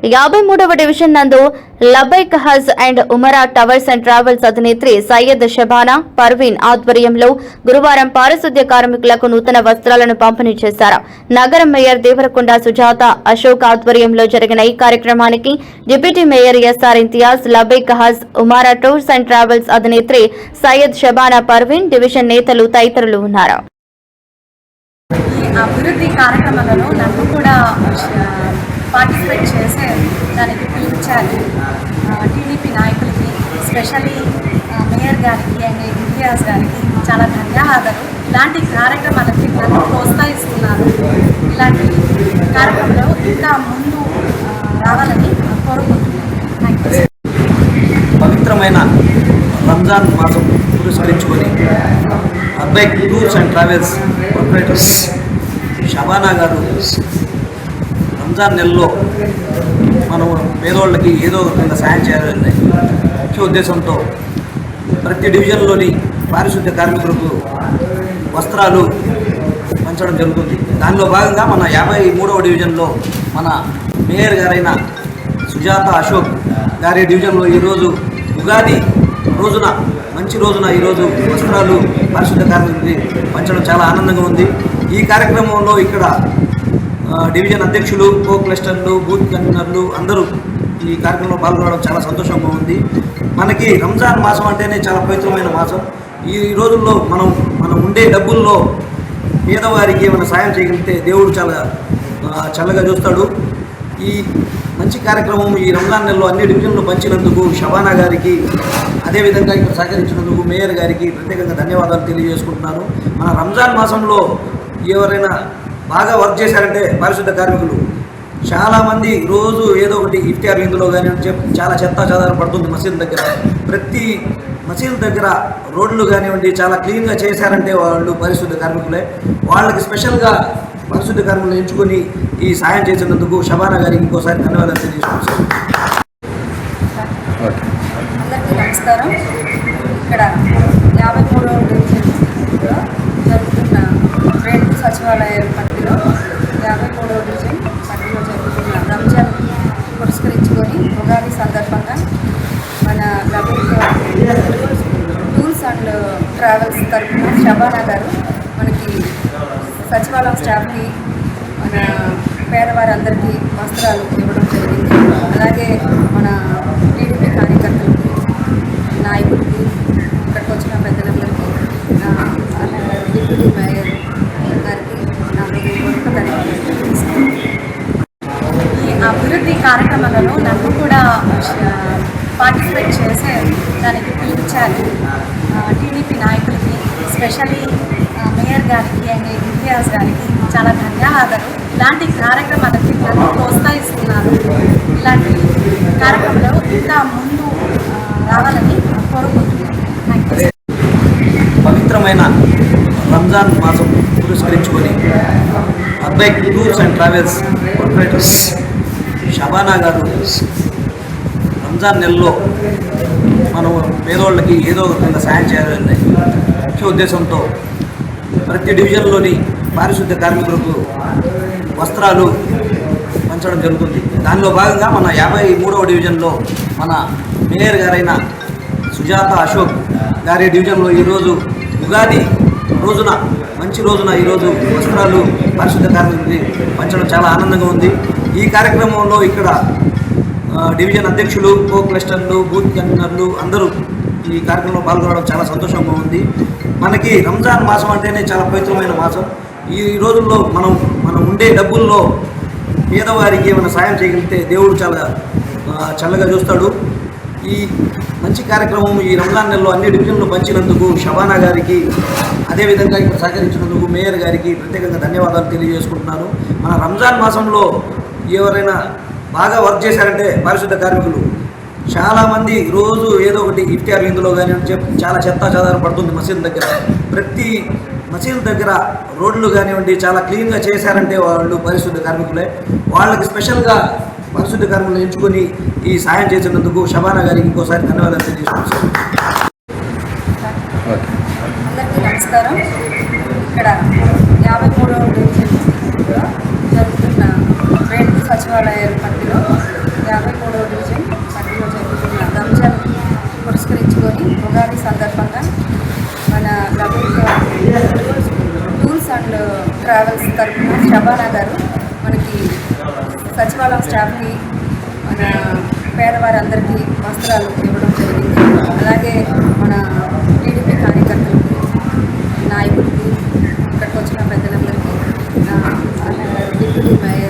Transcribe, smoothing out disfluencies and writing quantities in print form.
53వ division నందు Labbaik Hajj and Umrah towers and travels అధినేత్రి సయ్యద్ షబానా పర్వీన్ ఆధ్వర్యంలో గురువారం పారిశుద్ధ్య కార్మికులకు నూతన వస్త్రాలను పంపిణీ చేశారు. నగరం మేయర్ దేవరకొండ సుజాత అశోక్ ఆధ్వర్యంలో జరిగిన ఈ కార్యక్రమానికి deputy mayor SR Imtiaz, Labbaik Hajj Umrah tours and travels అధినేత్రి సయ్యద్ షబానా పర్వీన్, డివిజన్ నేతలు తదితరులు ఉన్నారు. అభివృద్ధి కార్యక్రమాలలో నన్ను కూడా పార్టిసిపేట్ చేసే దానికి పిలిచారు. టీడీపీ నాయకులకి, స్పెషల్లీ మేయర్ గారికి అండ్ ఇంతియాజ్ గారికి చాలా ధన్యవాదాలు. ఇలాంటి కార్యక్రమాలకి నన్ను ప్రోత్సహిస్తున్నారు. ఇలాంటి కార్యక్రమంలో ఇంకా ముందు రావాలని కోరుకుంటున్నాను. పవిత్రమైన రంజాన్ మాసం పురస్కరించుకొని Labbaik tours and travels proprietors Shabana garu Ramzan నెలలో మనం పేదోళ్ళకి ఏదో విధంగా సాయం చేయాలని ముఖ్య ఉద్దేశంతో ప్రతి డివిజన్లోని పారిశుద్ధ్య కార్మికులకు వస్త్రాలు పంచడం జరుగుతుంది. దానిలో భాగంగా మన 53వ డివిజన్లో మన మేయర్ గారైన సుజాత అశోక్ గారి డివిజన్లో ఈరోజు ఉగాది రోజున, మంచి రోజున ఈరోజు వస్త్రాలు పారిశుద్ధ్య కార్మికులకి పంచడం చాలా ఆనందంగా ఉంది. ఈ కార్యక్రమంలో ఇక్కడ డివిజన్ అధ్యక్షులు, కో క్లస్టర్లు, బూత్ కన్వీనర్లు అందరూ ఈ కార్యక్రమంలో పాల్గొనడం చాలా సంతోషంగా ఉంది. మనకి రంజాన్ మాసం అంటేనే చాలా పవిత్రమైన మాసం. ఈ రోజుల్లో మనం ఉండే డబ్బుల్లో పేదవారికి ఏమైనా సాయం చేయగలిగితే దేవుడు చాలా చల్లగా చూస్తాడు. ఈ మంచి కార్యక్రమం ఈ రంజాన్ నెలలో అన్ని డివిజన్లు పంచినందుకు షబానా గారికి, అదేవిధంగా ఇక్కడ సహకరించినందుకు మేయర్ గారికి ప్రత్యేకంగా ధన్యవాదాలు తెలియజేసుకుంటున్నాను. మన రంజాన్ మాసంలో ఎవరైనా బాగా వర్క్ చేశారంటే పారిశుద్ధ కార్మికులు చాలామంది రోజు ఏదో ఒకటి ఇఫ్తియార్ విందులో కానీ చాలా చెత్త చెదారం పడుతుంది మసీదు దగ్గర. ప్రతి మసీదు దగ్గర రోడ్లు కానివ్వండి చాలా క్లీన్గా చేశారంటే వాళ్ళు పరిశుద్ధ కార్మికులే. వాళ్ళకి స్పెషల్గా పరిశుద్ధ కార్మికులు ఎంచుకొని ఈ సాయం చేసినందుకు షబానా గారికి ఇంకోసారి ధన్యవాదాలు తెలియజేస్తున్నాను. అందరికీ నమస్కారం. ఇక్కడ 53వ డివిజన్లో జరుగుతున్న రెండు సచివాలయ పరిధిలో 53వ డివిజన్ పరిధిలో జరుగుతున్న రంజాన్ పురస్కరించుకొని ఉగాది సందర్భంగా మన టూర్స్ అండ్ ట్రావెల్స్ తరఫున షబానా గారు మనకి సచివాలయం స్టాఫ్కి, మన పేదవారందరికీ వస్త్రాలు ఇవ్వడం జరిగింది. అలాగే మన టీడీపీ కార్యకర్తలకి, నాయకులకి, ఇక్కడికి వచ్చిన పెద్దలందరికీ, డిప్యూటీ మేయర్ గారికి నా హృదయపూర్వక ధన్యవాదాలు తెలియజేస్తున్నాను. ఈ అభివృద్ధి కార్యక్రమాలలో నన్ను కూడా పార్టిసిపేట్ చేసే దానికి పిలిచారు. టీడీపీ నాయకులకి, స్పెషల్లీ మేయర్ గారికి అండ్ ఇంతియాజ్ గారికి చాలా ధన్యవాదాలు. ఇలాంటి కార్యక్రమాలకి నన్ను ప్రోత్సహిస్తున్నారు. ఇలాంటి కార్యక్రమంలో ఇంకా ముందు రావాలని కోరుకుంటున్నాను. పవిత్రమైన రంజాన్ మాసం పురస్కరించుకొని Labbaik tours and travels proprietors Shabana garu Ramzan నెలలో మనం పేదోళ్ళకి ఏదో విధంగా సాయం చేయాలని ముఖ్య ఉద్దేశంతో ప్రతి డివిజన్లోని పారిశుద్ధ్య కార్మికులకు వస్త్రాలు పంచడం జరుగుతుంది. దానిలో భాగంగా మన 53వ డివిజన్లో మన మేయర్ గారైన సుజాత అశోక్ గారి డివిజన్లో ఈరోజు ఉగాది రోజున, మంచి రోజున ఈరోజు వస్త్రాలు పారిశుద్ధ్య కార్మికులకి పంచడం చాలా ఆనందంగా ఉంది. ఈ కార్యక్రమంలో ఇక్కడ డివిజన్ అధ్యక్షులు, కో క్లస్టర్లు, బూత్ కన్వీనర్లు అందరూ ఈ కార్యక్రమంలో పాల్గొనడం చాలా సంతోషంగా ఉంది. మనకి రంజాన్ మాసం అంటేనే చాలా పవిత్రమైన మాసం. ఈ రోజుల్లో మనం ఉండే డబ్బుల్లో పేదవారికి ఏమైనా సాయం చేయగలిగితే దేవుడు చాలా చల్లగా చూస్తాడు. ఈ మంచి కార్యక్రమం ఈ రంజాన్ నెలలో అన్ని డివిజన్లు పంచినందుకు షబానా గారికి, అదేవిధంగా ఇక్కడ సహకరించినందుకు మేయర్ గారికి ప్రత్యేకంగా ధన్యవాదాలు తెలియజేసుకుంటున్నాను. మన రంజాన్ మాసంలో ఎవరైనా బాగా వర్క్ చేశారంటే పారిశుద్ధ కార్మికులు చాలామంది రోజు ఏదో ఒకటి ఇఫ్తియార్ విందులో కానీ చాలా చెత్త చెదారం పడుతుంది మసీదు దగ్గర. ప్రతి మసీదు దగ్గర రోడ్లు కానివ్వండి చాలా క్లీన్గా చేశారంటే వాళ్ళు పరిశుద్ధ కార్మికులే. వాళ్ళకి స్పెషల్గా పరిశుద్ధ కార్మికులు ఎంచుకొని ఈ సాయం చేసినందుకు షబానా గారికి ఇంకోసారి ధన్యవాదాలు తెలియజేస్తున్నాను. అందరికీ నమస్కారం. ఇక్కడ 53వ డివిజన్లో జరుగుతున్న రెండు సచివాలయ పరిధిలో 53వ డివిజన్ పరిధిలో జరుగుతున్న రంజాన్ పురస్కరించుకొని ఉగాది సందర్భంగా మన టూర్స్ అండ్ ట్రావెల్స్ తరఫున షబానా గారు మనకి సచివాలయం స్టాఫ్కి మన పేదవారందరికీ వస్త్రాలు ఇవ్వడం జరిగింది. అలాగే మన టీడీపీ కార్యకర్తలకి, నాయకులకి, ఇక్కడికి వచ్చిన పెద్దలందరికీ, డిప్యూటీ మేయర్